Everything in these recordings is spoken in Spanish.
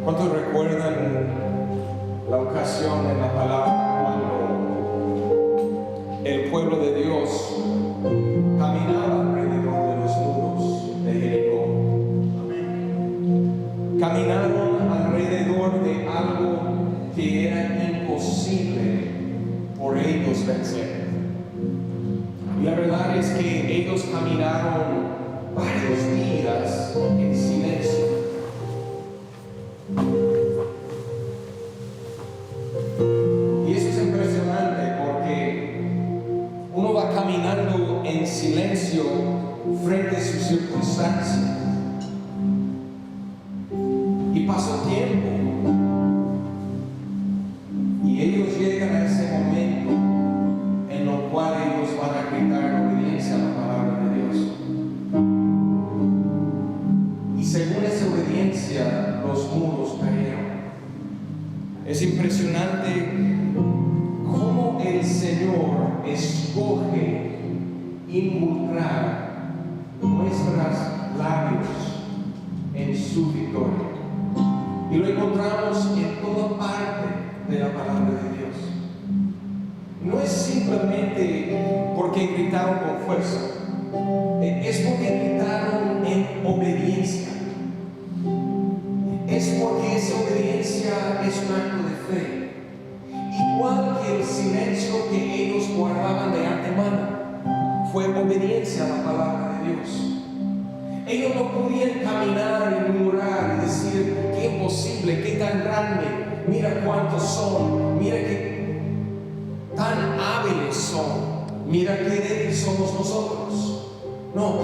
¿Cuántos recuerdan la ocasión en la palabra cuando el pueblo de Dios caminaba alrededor de los muros de Jericó? Caminaron alrededor de algo que era imposible por ellos vencer. Y la verdad es que ellos caminaron varios días en silencio. Y eso es impresionante porque uno va caminando en silencio frente a sus circunstancias. Y pasa tiempo. Y ellos llegan a ese momento en lo cual ellos van a gritar en obediencia a la palabra de Dios. Y según esa obediencia, los muros cayeron. Es impresionante cómo el Señor escoge involucrar nuestros labios en su victoria. Y lo encontramos en toda parte de la palabra de Dios. No es simplemente porque gritaron con fuerza, es porque gritaron en obediencia. Es porque esa obediencia es un acto de fe. Igual que el silencio que ellos guardaban de antemano fue obediencia a la palabra de Dios. Ellos no podían caminar y murmurar y decir: qué imposible, qué tan grande, mira cuántos son, mira qué tan hábiles son, mira qué débiles somos nosotros. No,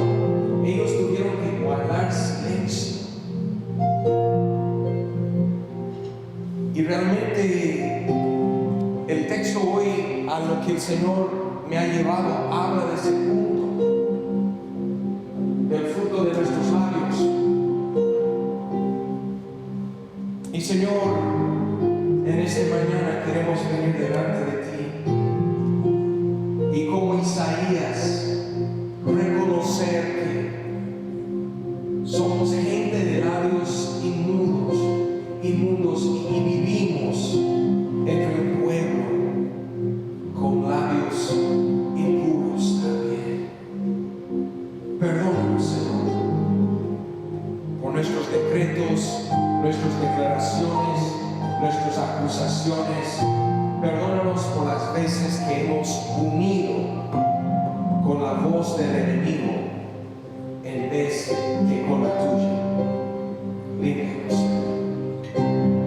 ellos tuvieron que guardar silencio. Y realmente el texto hoy, a lo que el Señor me ha llevado, habla de ese punto, del fruto de nuestros labios. Y Señor, en esta mañana queremos venir delante de ti y como Isaías reconocer que somos gente de labios inmundos y vivimos entre un pueblo con labios impuros también. Perdónanos, Señor, por nuestros decretos, nuestras declaraciones, nuestras acusaciones. Perdónanos por las veces que hemos unido con la voz del enemigo en vez que con la tuya. Límpianos.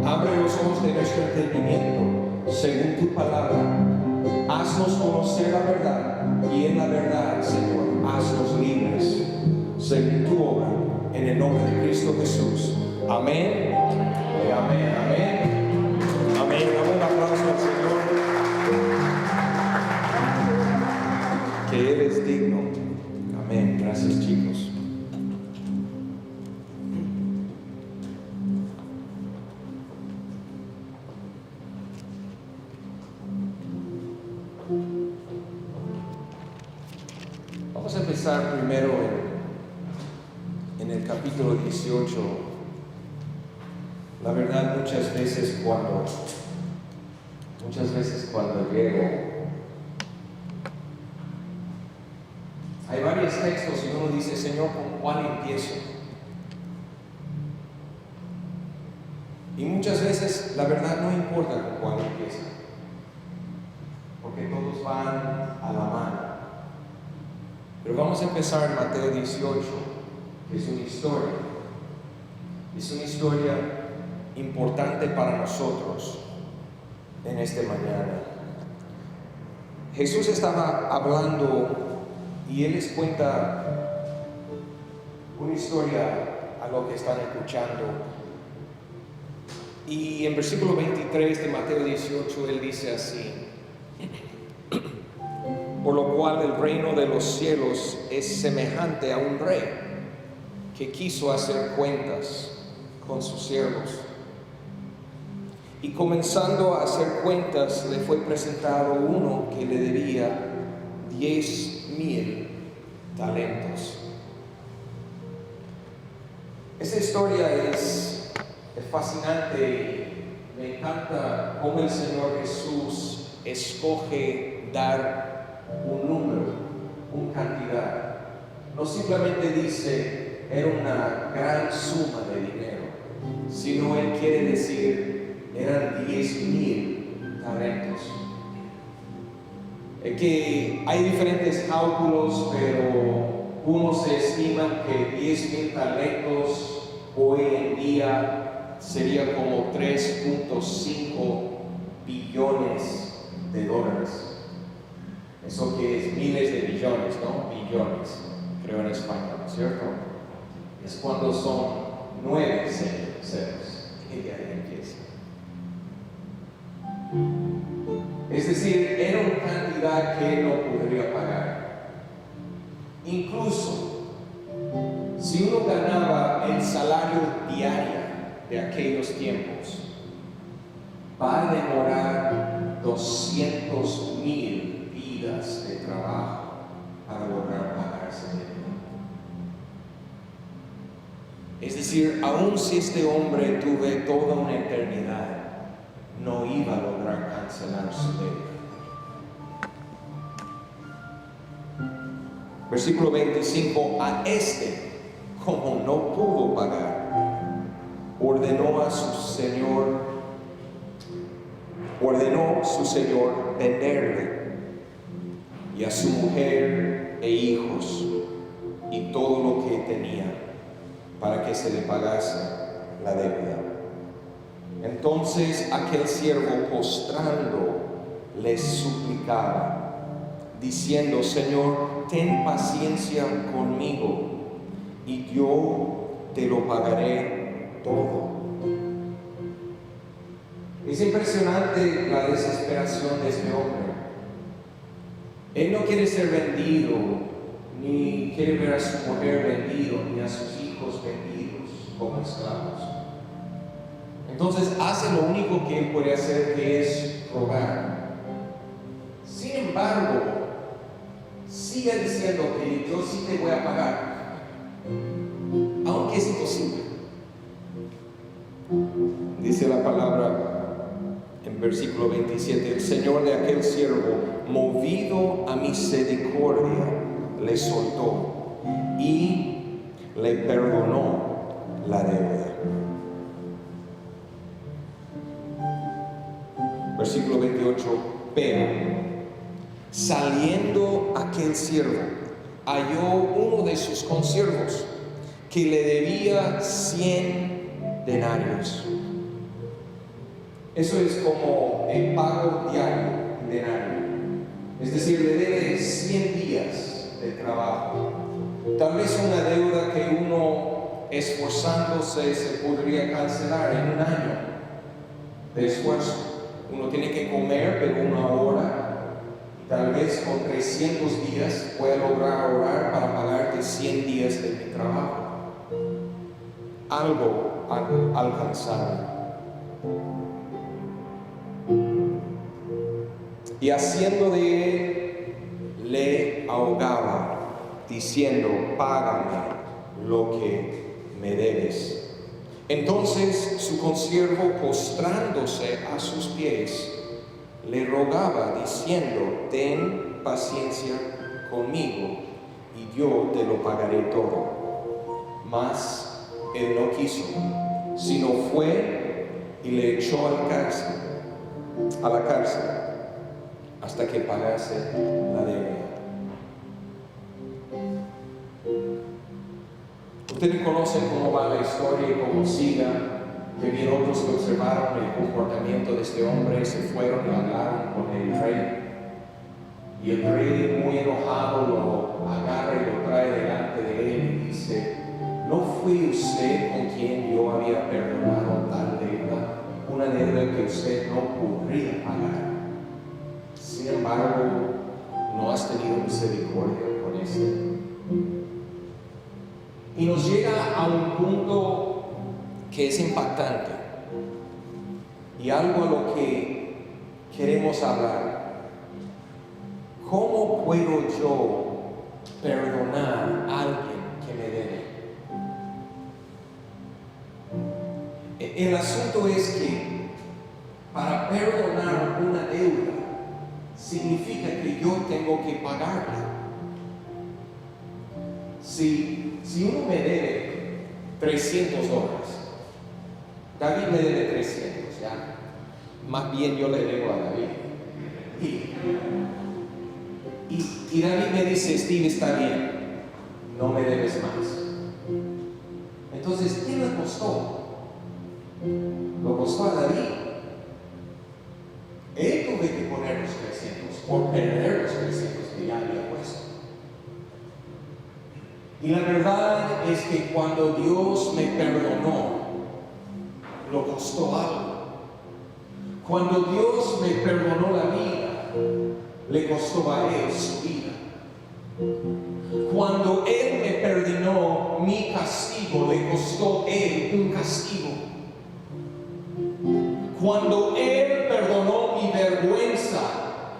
Abre los ojos de nuestro entendimiento según tu palabra. Haznos conocer la verdad y en la verdad, Señor, haznos libres según tu obra. En el nombre de Cristo Jesús. Amén. Y amén. Amén. Amén. Damos un aplauso al Señor. Que Él es digno. Amén. Gracias, chicos. Vamos a empezar primero en el capítulo 18. La verdad, muchas veces cuando llego, hay varios textos y uno dice: Señor, ¿con cuál empiezo? Y muchas veces la verdad no importa con cuál empieza, porque todos van a la mano. Pero vamos a empezar en Mateo 18, que es una historia. Es una historia importante para nosotros en esta mañana. Jesús estaba hablando y Él les cuenta una historia a lo que están escuchando. Y en versículo 23 de Mateo 18 Él dice así: por lo cual el reino de los cielos es semejante a un rey que quiso hacer cuentas con sus siervos. Y comenzando a hacer cuentas, le fue presentado uno que le debía 10,000 talentos. Esta historia es Es fascinante, me encanta cómo el Señor Jesús escoge dar un número, una cantidad. No simplemente dice, era una gran suma de dinero, sino Él quiere decir, eran 10,000 talentos. Es que hay diferentes cálculos, pero unos se estiman que 10,000 talentos hoy en día sería como 3.5 billones de dólares. Eso que es miles de billones, ¿no? Billones, creo en español, ¿cierto? Es cuando son 9 ceros. Y ahí empieza. Es decir, era una cantidad que él no podría pagar. Incluso, si uno ganaba el salario diario de aquellos tiempos, va a demorar 200,000 vidas de trabajo para lograr pagarse de él. Es decir, aun si este hombre tuvo toda una eternidad, no iba a lograr cancelar su deuda. Versículo 25, a este, como no pudo pagar, ordenó su señor venderle y a su mujer e hijos y todo lo que tenía para que se le pagase la deuda. Entonces aquel siervo postrando le suplicaba, diciendo, Señor, ten paciencia conmigo y yo te lo pagaré todo. Es impresionante la desesperación de este hombre. Él no quiere ser vendido, ni quiere ver a su mujer vendido, ni a sus hijos vendidos como esclavos. Entonces hace lo único que él puede hacer, que es rogar. Sin embargo, sigue diciendo que yo sí te voy a pagar, aunque es imposible. Dice la palabra en versículo 27, el Señor de aquel siervo, movido a misericordia, le soltó y le perdonó la deuda. Versículo 28, pero saliendo aquel siervo, halló uno de sus consiervos que le debía 100 denarios. Eso es como el pago diario denario. Es decir, le debe 100 días de trabajo. Tal vez una deuda que uno esforzándose se podría cancelar en un año de esfuerzo. Uno tiene que comer, pero 1 hora. Tal vez con 300 días pueda lograr ahorrar para pagarte 100 días de mi trabajo. Algo alcanzable. Y haciendo de él, le ahogaba, diciendo, págame lo que me debes. Entonces su consiervo, postrándose a sus pies, le rogaba, diciendo, ten paciencia conmigo, y yo te lo pagaré todo. Mas él no quiso, sino fue y le echó a la cárcel, hasta que pagase la deuda. Ustedes conocen cómo va la historia y cómo siga, que bien otros que observaron el comportamiento de este hombre se fueron y hablaron con el rey. Y el rey, muy enojado, lo agarra y lo trae delante de él y dice, ¿no fue usted con quien yo había perdonado tal deuda? Una deuda que usted no podría pagar. Sin embargo, no has tenido misericordia con este. Y nos llega a un punto que es impactante y algo a lo que queremos hablar. ¿Cómo puedo yo perdonar a alguien que me debe? El asunto es que para perdonar una deuda significa que yo tengo que pagarla. Si uno me debe $300, David me debe 300, ya. Más bien yo le debo a David. Y David me dice, Steve, está bien, no me debes más. Entonces, ¿quién le costó? Lo costó a David. Él tuve que poner los 300 por perder los 300 que ya había puesto. Y la verdad es que cuando Dios me perdonó, lo costó algo. Cuando Dios me perdonó la vida, le costó a Él su vida. Cuando Él me perdonó mi castigo, le costó a Él un castigo. Cuando Él perdonó mi vergüenza,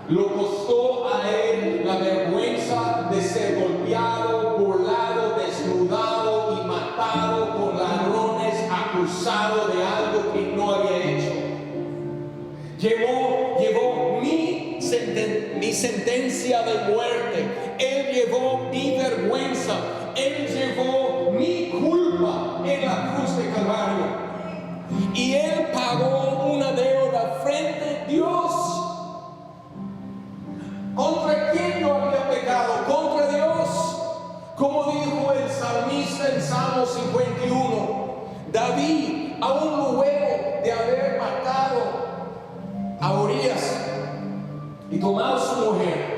lo costó a Él la vergüenza de ser golpeado, burlado, desnudado y matado con ladrones, acusado de algo que no había hecho. Llevó mi sentencia de muerte. Él llevó mi vergüenza. Él llevó mi culpa en la cruz de Calvario. Y Él pagó una deuda frente a Dios. ¿Contra quién yo había pecado? Contra Dios. Como dijo el salmista en Salmo 51, David, aún luego de haber matado a Urias y tomado su mujer,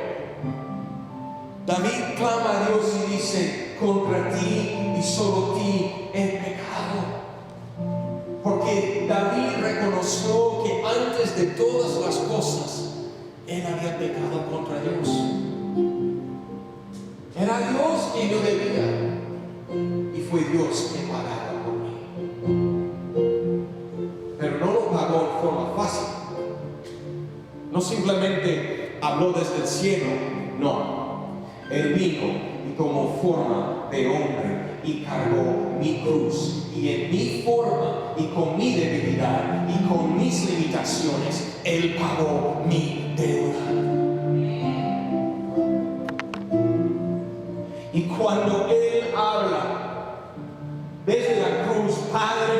David clama a Dios y dice, contra ti y solo ti he pecado. Porque David reconoció que antes de todas las cosas, él había pecado contra Dios. Era Dios quien yo debía, y fue Dios quien pagaba por mí. Pero no lo pagó en forma fácil. No simplemente habló desde el cielo, no. Él vino y tomó forma de hombre y cargó mi cruz. Y en mi forma y con mi debilidad y con mis limitaciones, Él pagó mi deuda. Y cuando Él habla desde la cruz, Padre,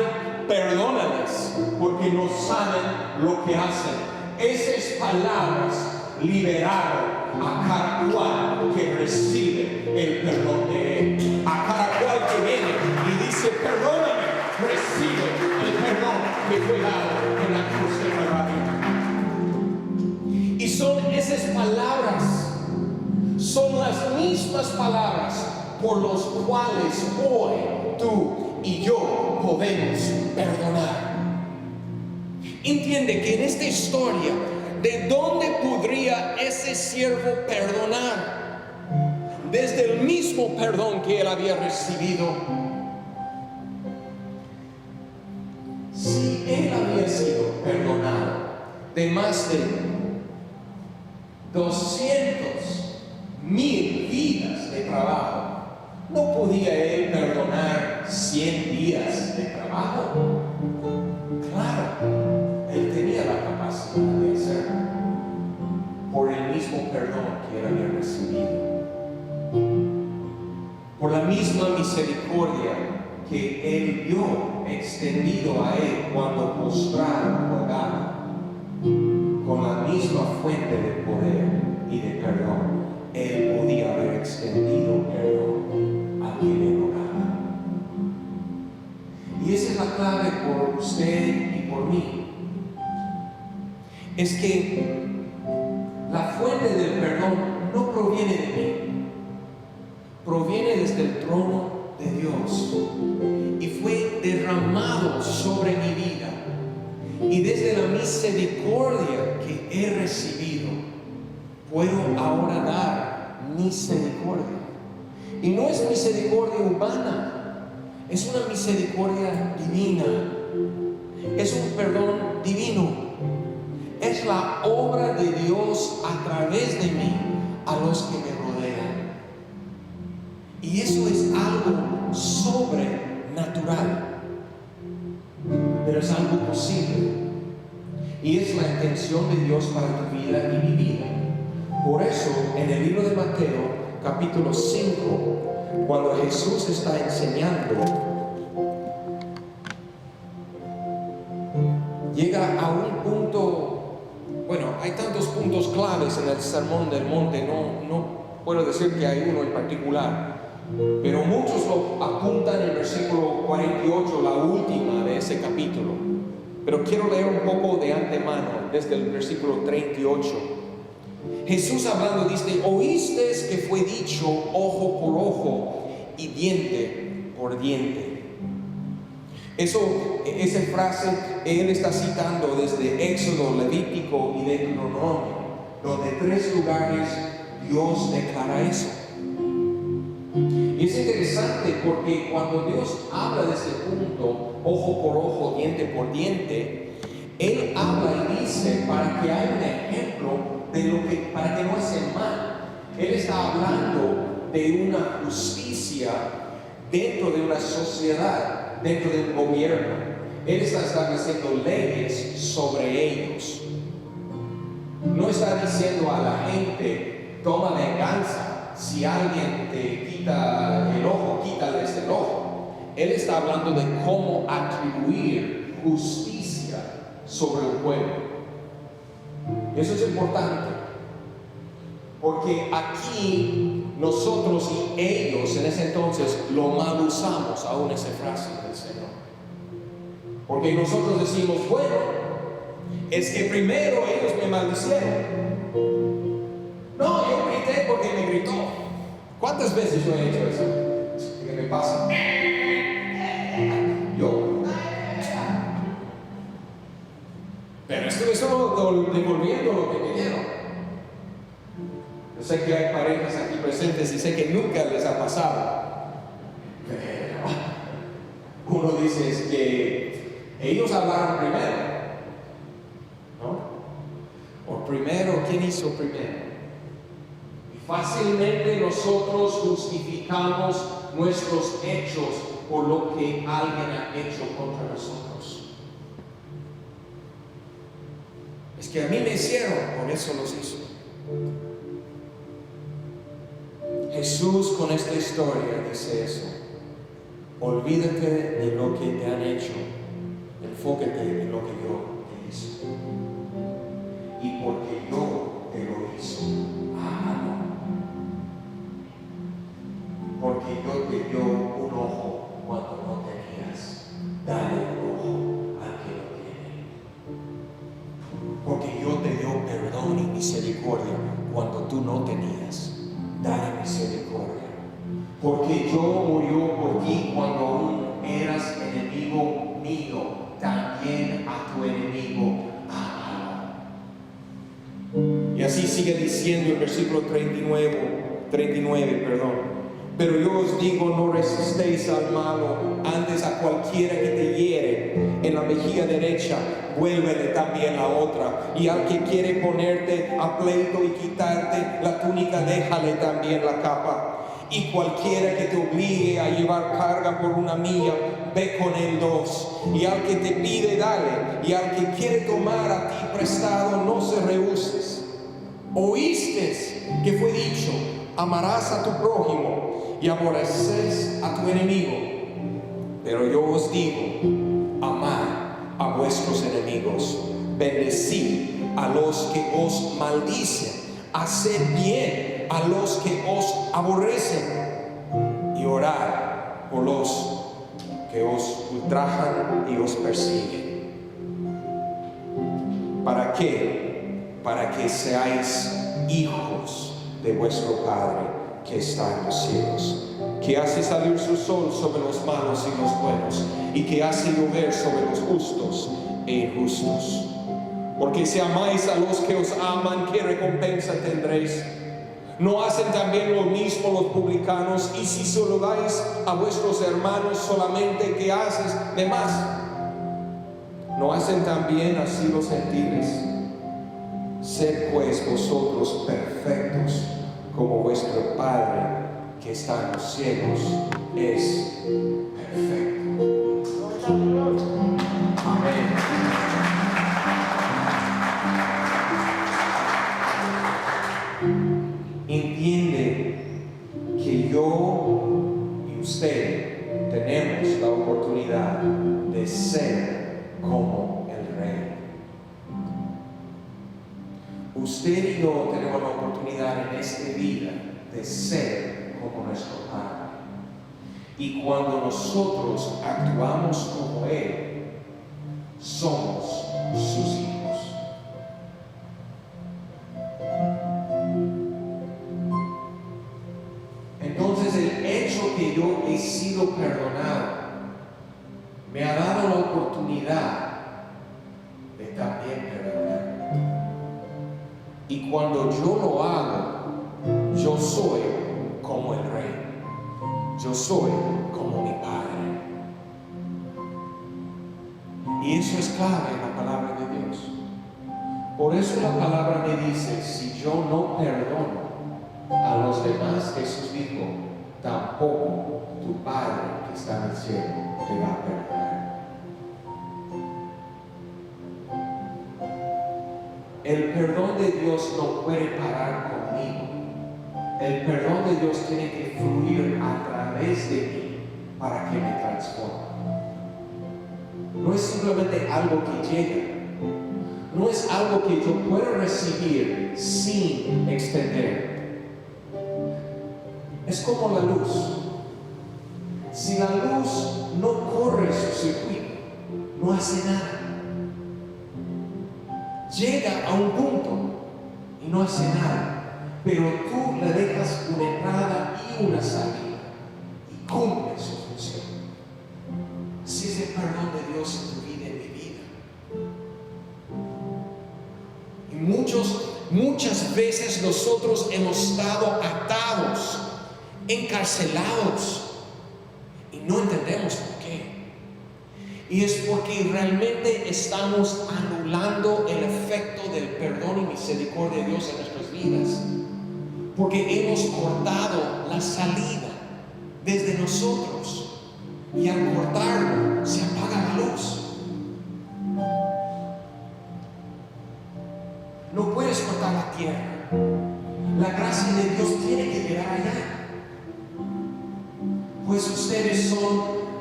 perdónales porque no saben lo que hacen. Esas palabras liberaron a cada cual que recibe el perdón de Él. A cada cual que viene y dice, perdóname, recibe el perdón que fue dado en la cruz de Calvario. Y son esas palabras, son las mismas palabras por las cuales hoy tú y yo podemos perdonar. Entiende que en esta historia, ¿de dónde podría ese siervo perdonar? Desde el mismo perdón que él había recibido. Si él había sido perdonado de más de 200,000 vidas de trabajo, ¿no podía él perdonar 100 días de trabajo? Claro. Él tenía la capacidad de hacerlo por el mismo perdón que él había recibido, por la misma misericordia que él vio extendido a él cuando postrado rogaba. Con la misma fuente de poder y de perdón, él podía haber extendido perdón a quien le rogaba. Y esa es la clave por usted y por mí. Es que la fuente del perdón no proviene de mí, proviene desde el trono de Dios y fue derramado sobre mi vida. Y desde la misericordia que he recibido, puedo ahora dar misericordia. Y no es misericordia humana, es una misericordia divina, es un perdón divino. Es la obra de Dios a través de mí a los que me rodean. Y eso es algo sobrenatural. Pero es posible. Y es la intención de Dios para tu vida y mi vida. Por eso, en el libro de Mateo, capítulo 5, cuando Jesús está enseñando, llega a un punto, bueno, hay tantos puntos claves en el Sermón del Monte, no puedo decir que hay uno en particular, pero muchos lo apuntan en el versículo 48, la última de ese capítulo. Pero quiero leer un poco de antemano, desde el versículo 38. Jesús hablando dice: oíste que fue dicho ojo por ojo y diente por diente. Esa frase él está citando desde Éxodo, Levítico y Deuteronomio, donde 3 lugares Dios declara eso. Y es interesante porque cuando Dios habla de ese punto, ojo por ojo, diente por diente, Él habla y dice para que haya un ejemplo de para que no hacen mal. Él está hablando de una justicia dentro de una sociedad, dentro de un gobierno. Él está estableciendo leyes sobre ellos. No está diciendo a la gente: toma venganza. Si alguien te quita el ojo, quítales el ojo. Él está hablando de cómo atribuir justicia sobre el pueblo. Eso es importante, porque aquí nosotros y ellos en ese entonces lo mal usamos aún esa frase del Señor. Porque nosotros decimos: bueno, es que primero ellos me maldicieron. No, yo grité porque me gritó. ¿Cuántas veces yo he hecho eso? ¿Qué me pasa? Yo. Pero estoy solo devolviendo lo que me dieron. Yo sé que hay parejas aquí presentes y sé que nunca les ha pasado. Pero uno dice es que ellos hablaron primero, ¿no? O primero, ¿quién hizo primero? Fácilmente nosotros justificamos nuestros hechos por lo que alguien ha hecho contra nosotros. Es que a mí me hicieron, por eso los hizo. Jesús con esta historia dice eso: olvídate de lo que te han hecho, enfócate en lo que yo te hice. Y porque yo te lo hice, ámalo. Porque yo te dio un ojo cuando no tenías, dale un ojo al que lo tiene. Porque yo te dio perdón y misericordia cuando tú no tenías, dale misericordia. Porque yo murió por ti cuando aún eras enemigo mío, también a tu enemigo ámalo. Y así sigue diciendo el versículo 39, perdón. Pero yo os digo, no resistéis al malo, antes a cualquiera que te hiere en la mejilla derecha, vuélvele también la otra. Y al que quiere ponerte a pleito y quitarte la túnica, déjale también la capa. Y cualquiera que te obligue a llevar carga por 1 milla, ve con él 2. Y al que te pide, dale. Y al que quiere tomar a ti prestado, no se rehuses. Oíste que fue dicho: amarás a tu prójimo y aborreces a tu enemigo. Pero yo os digo: amad a vuestros enemigos, bendecid a los que os maldicen, haced bien a los que os aborrecen y orad por los que os ultrajan y os persiguen. ¿Para qué? Para que seáis hijos de vuestro Padre que está en los cielos, que hace salir su sol sobre los malos y los buenos, y que hace llover sobre los justos e injustos. Porque si amáis a los que os aman, ¿qué recompensa tendréis? ¿No hacen también lo mismo los publicanos? Y si saludáis a vuestros hermanos solamente, ¿qué haces de más? ¿No hacen también así los gentiles? Sed pues vosotros perfectos, como vuestro Padre que está en los cielos es perfecto. Amén. entiende que yo y usted tenemos la oportunidad de ser como el Rey. Usted y yo tenemos la oportunidad en esta vida de ser como nuestro Padre. Y cuando nosotros actuamos como Él, somos sus hijos. Entonces el hecho que yo he sido perdonado me ha dado la oportunidad de también perdonar. Y cuando yo lo hago, yo soy como el Rey. Yo soy como mi Padre. Y eso es clave en la palabra de Dios. Por eso la palabra me dice, si yo no perdono a los demás, Jesús dijo, tampoco tu Padre que está en el cielo te va a perdonar. El perdón de Dios no puede parar conmigo. El perdón de Dios tiene que fluir a través de mí para que me transforme. No es simplemente algo que llega. No es algo que yo puedo recibir sin extender. Es como la luz. Si la luz no corre su circuito, no hace nada. Llega a un punto y no hace nada. Pero tú le dejas una entrada y una salida y cumple su función. Así es el perdón de Dios en tu vida y en mi vida. Y muchas veces nosotros hemos estado atados, encarcelados y no entendemos por qué. Y es porque realmente estamos anulando el efecto del perdón y misericordia de Dios en nuestras vidas. Porque hemos cortado la salida desde nosotros. Y al cortarlo, se apaga la luz. No puedes cortar la tierra. La gracia de Dios tiene que llegar allá. Pues ustedes son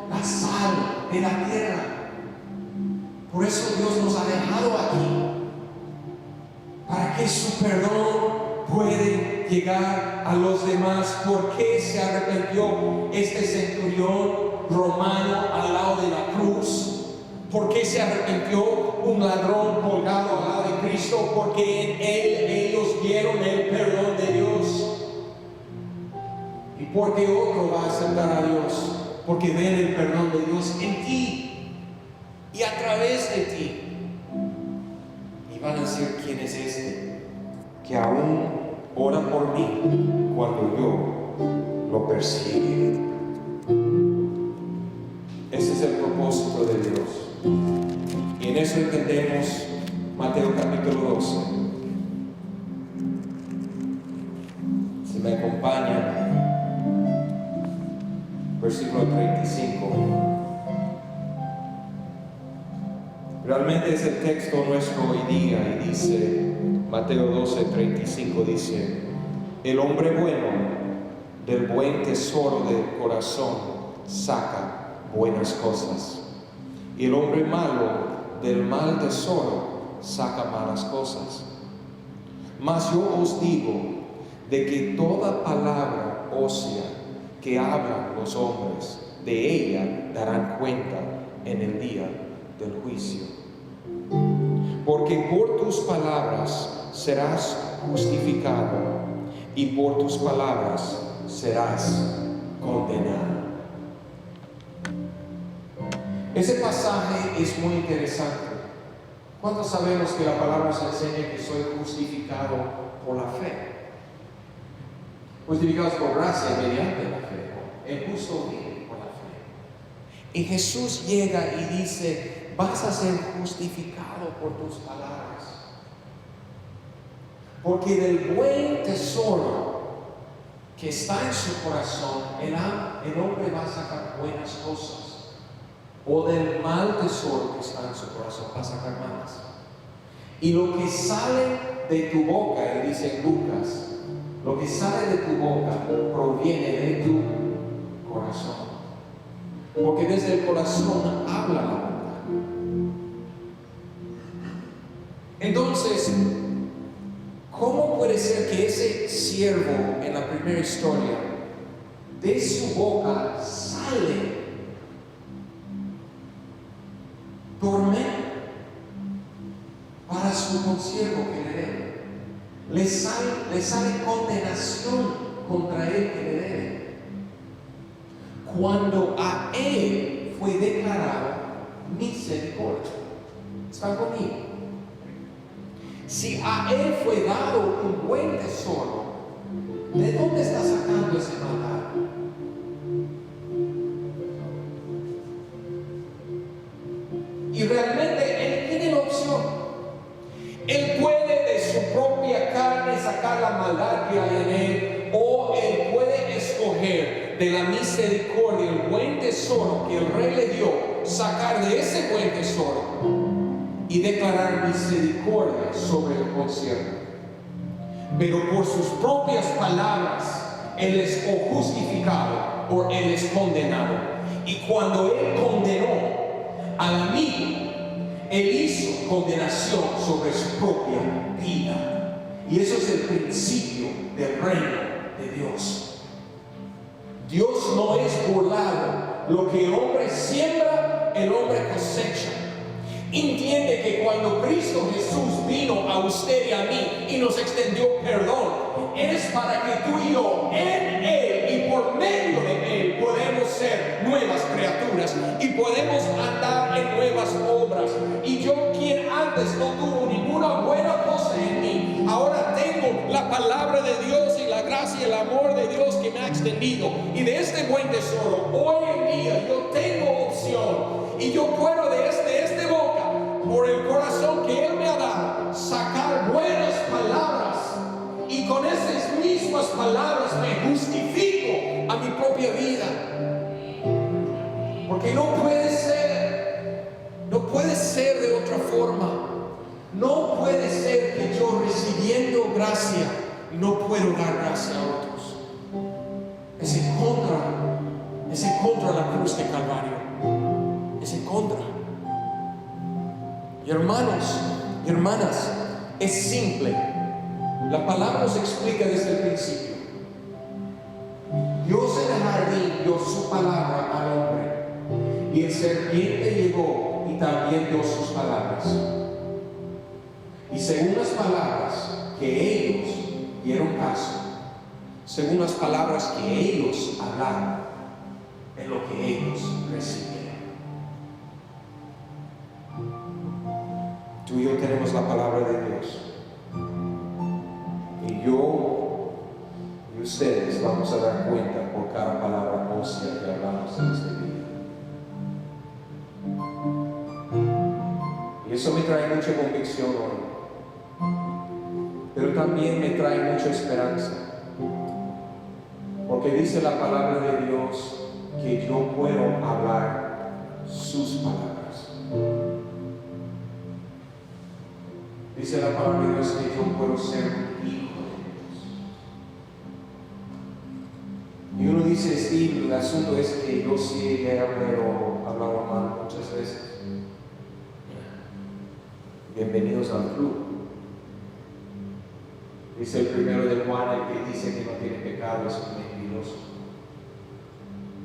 la sal de la tierra. Por eso Dios nos ha dejado aquí. Para que su perdón puede llegar a los demás. ¿Por qué se arrepintió este centurión romano al lado de la cruz? ¿Por qué se arrepintió un ladrón colgado al lado de Cristo? Porque en Él ellos vieron el perdón de Dios. ¿Y porque otro va a aceptar a Dios? Porque ven el perdón de Dios en ti y a través de ti. Y van a decir, ¿quién es este que aún ora por mí cuando yo lo persigue? Ese es el propósito de Dios. Y en eso entendemos Mateo capítulo 12. Si me acompañan, versículo 35. Realmente es el texto nuestro hoy día y dice, Mateo 12, 35 dice, el hombre bueno del buen tesoro del corazón saca buenas cosas, y el hombre malo del mal tesoro saca malas cosas. Mas yo os digo de que toda palabra ósea que hablan los hombres, de ella darán cuenta en el día del juicio. Porque por tus palabras serás justificado y por tus palabras serás condenado. Ese pasaje es muy interesante. ¿Cuántos sabemos que la palabra se enseña que soy justificado por la fe? Justificados por gracia mediante la fe. El justo vive por la fe. Y Jesús llega y dice, vas a ser justificado por tus palabras. Porque del buen tesoro que está en su corazón, el hombre va a sacar buenas cosas. O del mal tesoro que está en su corazón va a sacar malas. Y lo que sale de tu boca, él dice en Lucas, Lo que sale de tu boca proviene de tu corazón. Porque desde el corazón habla la boca. Entonces, ¿cómo puede ser que ese siervo en la primera historia, de su boca sale tormento para su consiervo que le debe? Le sale condenación contra él que le debe, cuando a él fue declarado misericordia. ¿Están conmigo? Si a él fue dado un buen tesoro, ¿de dónde está sacando ese maldad? Y realmente él tiene la opción. Él puede de su propia carne sacar la maldad que hay en él, o él puede escoger de la misericordia, el buen tesoro que el rey le dio, sacar de ese buen tesoro y declarar misericordia sobre el consiervo. Pero por sus propias palabras, él es o justificado o él es condenado. Y cuando él condenó al amigo, él hizo condenación sobre su propia vida. Y eso es el principio del reino de Dios. Dios no es burlado. Lo que el hombre siembra, el hombre cosecha. Entiende que cuando Cristo Jesús vino a usted y a mí y nos extendió perdón, es para que tú y yo en Él y por medio de Él podemos ser nuevas criaturas y podemos andar en nuevas obras. Y yo, quien antes no tuvo ninguna buena cosa en mí, ahora tengo la palabra de Dios y la gracia y el amor de Dios que me ha extendido. Y de este buen tesoro, hoy en día yo tengo opción y yo puedo de este boca, por el corazón que Él me ha dado, sacar buenas palabras, y con esas mismas palabras me justifico a mi propia vida. Porque no puede ser de otra forma. No puede ser que yo, recibiendo gracia, no puedo dar gracia a otros. Es en contra de la cruz de Calvario. Es en contra. Y hermanos y hermanas, es simple. La palabra nos explica desde el principio. Dios en el jardín dio su palabra al hombre, y el serpiente llegó y también dio sus palabras. Y según las palabras que ellos dieron caso, según las palabras que ellos hablaron, es lo que ellos recibieron. Tú y yo tenemos la palabra de Dios. Y yo y ustedes vamos a dar cuenta por cada palabra ósea que hablamos en este día. Y eso me trae mucha convicción hoy. Pero también me trae mucha esperanza. Porque dice la palabra de Dios que yo puedo hablar sus palabras. Dice la palabra de Dios que yo puedo ser un hijo de Dios. Y uno dice, Steve, el asunto es que yo sí he hablado mal muchas veces. Bienvenidos al club. Dice el primero de Juan, el que dice que no tiene pecado es un mentiroso.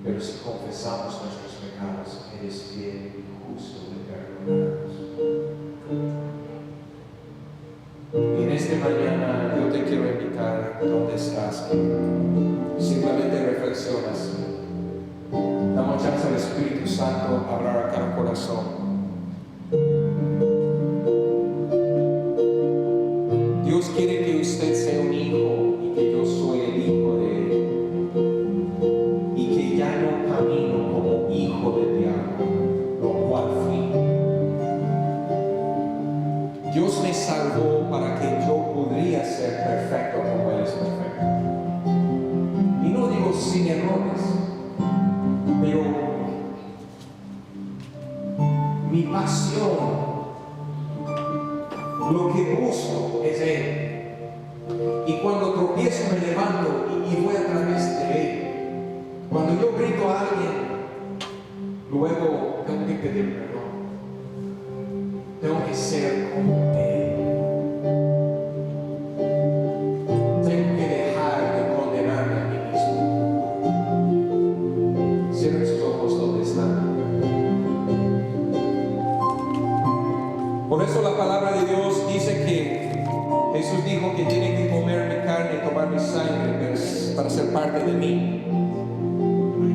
Pero si confesamos nuestros pecados, Él es fiel y justo de perdonarnos. Y en esta mañana yo te quiero invitar, donde estás, que simplemente reflexionas. Damos chance al Espíritu Santo a hablar a cada corazón. Dios quiere que usted sea un hijo y que yo soy el hijo de Él, y que ya no camino como hijo del diablo, lo cual fui. Dios me salvó para que yo podría ser perfecto como Él es perfecto. Y no digo sin errores, pero mi pasión, lo que busco es Él. Y cuando tropiezo me levanto y voy a través de Él. Cuando yo grito a alguien, luego tengo que pedir perdón. Tengo que ser como Él. Tengo que dejar de condenarme a mí mismo. Cierren sus ojos donde están. Por eso la palabra de Dios dice que Jesús dijo que tienen que comer mi carne y tomar mi sangre para ser parte de mí.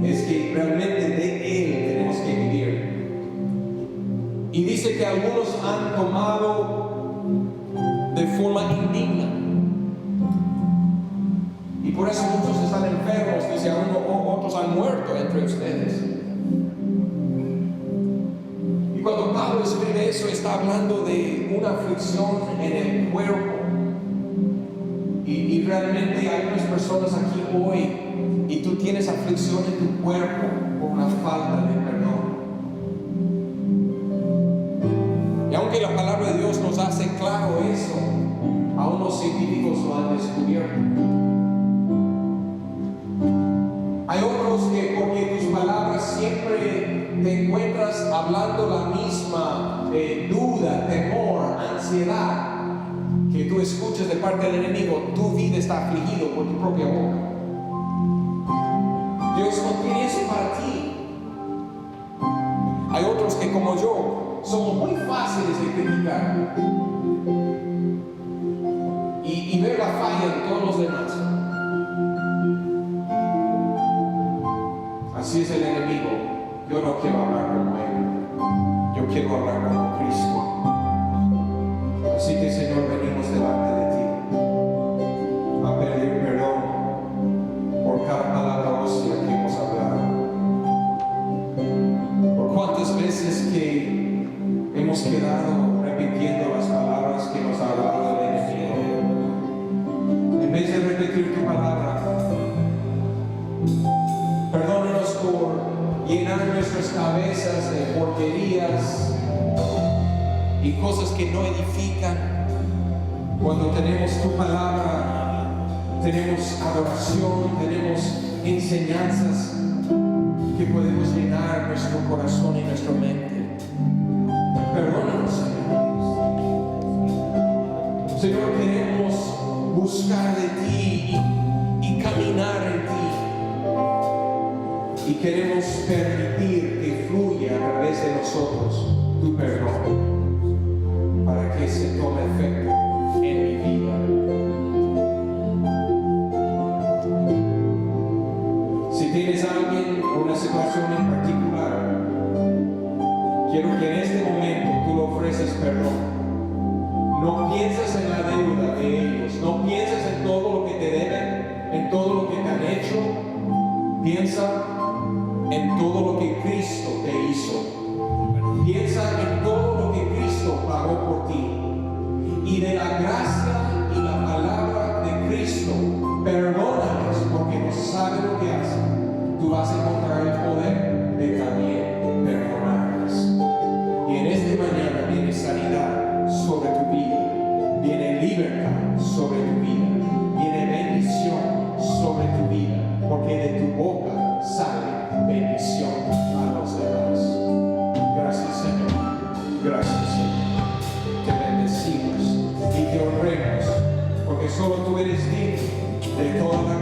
Es que realmente de Él tenemos que vivir. Y dice que algunos han tomado de forma indigna. Y por eso muchos están enfermos, dice otros han muerto entre ustedes. Y cuando Pablo escribe eso, está hablando de una aflicción en el cuerpo. Y realmente hay unas personas aquí hoy y tú tienes aflicción en tu cuerpo por una falta de perdón. Y aunque la palabra de Dios nos hace claro eso, aún los científicos lo han descubierto. Hay otros que porque tus palabras siempre te encuentras hablando la misma duda, temor, ansiedad que tú escuchas de parte del enemigo, tu vida está afligido por tu propia boca. Dios no tiene eso para ti. Hay otros que como yo somos muy fáciles de criticar y ver la falla en todos los demás. Así es el enemigo. Yo no quiero hablar como él. Yo quiero hablar como Cristo. Así que Señor, venimos delante de ti a pedir perdón por cada palabra hostia que hemos hablado. Por cuántas veces que hemos quedado repitiendo las palabras que nos ha hablado el enemigo. En vez de repetir tu palabra, perdónanos por llenar nuestras cabezas de porquerías y cosas que no edifican. Cuando tenemos tu palabra, tenemos adoración, tenemos enseñanzas que podemos llenar nuestro corazón y nuestra mente. Perdónanos, Señor. Señor, queremos buscar de ti y caminar en ti. Y queremos permitir que fluya a través de nosotros tu perdón, para que se tome efecto en mi vida. Si tienes a alguien o una situación en particular, quiero que en este momento tú le ofreces perdón. No pienses en la deuda de ellos, no pienses en todo lo que te deben, en todo lo que te han hecho. Piensa en todo lo que Cristo te hizo. Piensa en todo lo que Cristo pagó por ti. Y de la gracia y la palabra de Cristo, perdónanos porque no sabe lo que hacen. Tú vas a encontrar el poder de también perdonarles. Y en esta mañana viene sanidad sobre tu vida. Viene libertad sobre tu vida. Viene bendición sobre tu vida. Porque de tu boca sale bendición a los demás. Gracias, Señor. Gracias, Señor. Te bendecimos y te honremos, porque solo tú eres digno de toda la